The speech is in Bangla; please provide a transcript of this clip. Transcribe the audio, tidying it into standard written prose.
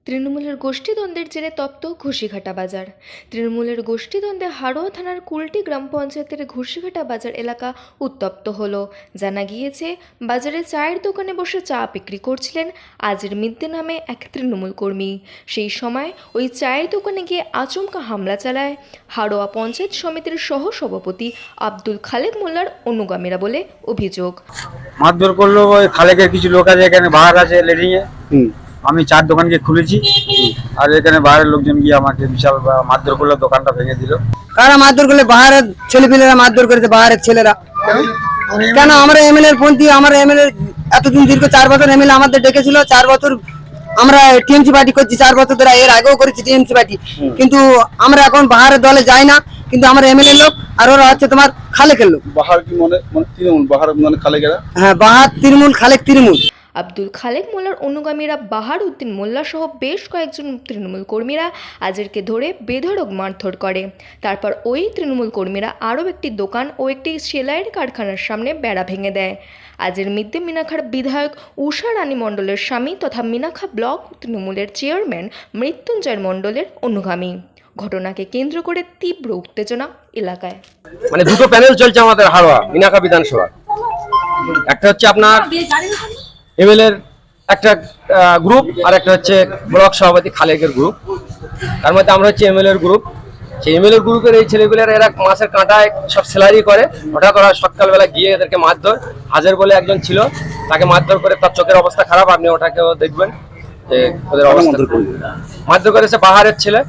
তৃণমূলের গোষ্ঠীদ্বন্দ্বের জেরে তপ্ত ঘুষিঘাটা বাজার। তৃণমূলের গোষ্ঠীদ্বন্দ্বে হাড়োয়া থানার কুলটি গ্রাম পঞ্চায়েতের ঘুষিঘাটা বাজার এলাকা উত্তপ্ত হলো। জানা গিয়েছে, বাজারে চায়ের দোকানে বসে চা বিক্রি করছিলেন আজির মিদ্দে নামে এক তৃণমূল কর্মী। সেই সময় ওই চায়ের দোকানে গিয়ে আচমকা হামলা চালায় হাড়োয়া পঞ্চায়েত সমিতির সহ সভাপতি আব্দুল খালেক মোল্লার অনুগামীরা বলে অভিযোগ। মারধর করলো। ওই খালেকের কিছু লোক আছে, এখানে বাহার আছে লেডিংয়ে। আমি চার দোকান গিয়ে খুলেছি, আর এখানে বাইরের লোকজন গিয়ে আমাকে বিশাল মারধর করলো, দোকানটা ভেঙে দিল। কারা মারধর করলে? বাহারের ছেলেপিলেরা মারধর করেছে, বাহারের ছেলেরা। কেন? আমরা এমএলএ পন্থী, আমরা এমএলএ এতদিন দীর্ঘ 4 বছর এমএলএ আমাদের ডেকেছিল। 4 বছর আমরা টিএমসি পার্টি করছি, 4 বছর ধরে। এর আগেও করেছি টিএমসি পার্টি, কিন্তু আমরা এখন বাহারের দলে যাই না। কিন্তু আমরা এমএলএ লোক, আর ওরা হচ্ছে তোমার খালেকের লোক। বাহার কি মানে তৃণমূল, বাহার মানে খালেকেরা? হ্যাঁ, বাহার তৃণমূল, খালেক তৃণমূল। আব্দুল খালেক মোল্লার অনুগামীরা বাহার উদ্দিন মোল্লা সহ বেশ কয়েকজন তৃণমূল কর্মীরা আজিরকে ধরে বেধড়ক মারধর করে। তারপর ওই তৃণমূল কর্মীরা আরও একটি দোকান ও একটি সেলাইয়ের কারখানার সামনে বেড়া ভেঙে দেয়। আজির মিদ্দে মিনাখার বিধায়ক উষা রানী মণ্ডলের স্বামী তথা মিনাখা ব্লক তৃণমূলের চেয়ারম্যান মৃত্যুঞ্জয় মণ্ডলের অনুগামী। ঘটনাকে কেন্দ্র করে তীব্র উত্তেজনা এলাকায়। মানে দুটো প্যানেল চলছে আমাদের হাড়োয়া মিনাখা বিধানসভা। একটা হচ্ছে আপনার এমএলএর একটা গ্রুপ, আর একটা হচ্ছে ব্লক সভাপতি খালেকের গ্রুপ। তার মধ্যে আমরা হচ্ছে এমএলএর গ্রুপ। সেই এমএলএর গ্রুপের এই ছেলেগুলোরা এরা মাছের কাঁটায় সব সেলারি করে। হঠাৎ ওরা সকালবেলা গিয়ে এদেরকে মারধর, হাজার বলে একজন ছিল, তাকে মারধর করে। তার চোখের অবস্থা খারাপ, আপনি ওটাকেও দেখবেন যে ওদের অবস্থা। মারধর করেছে বাহারের ছেলে,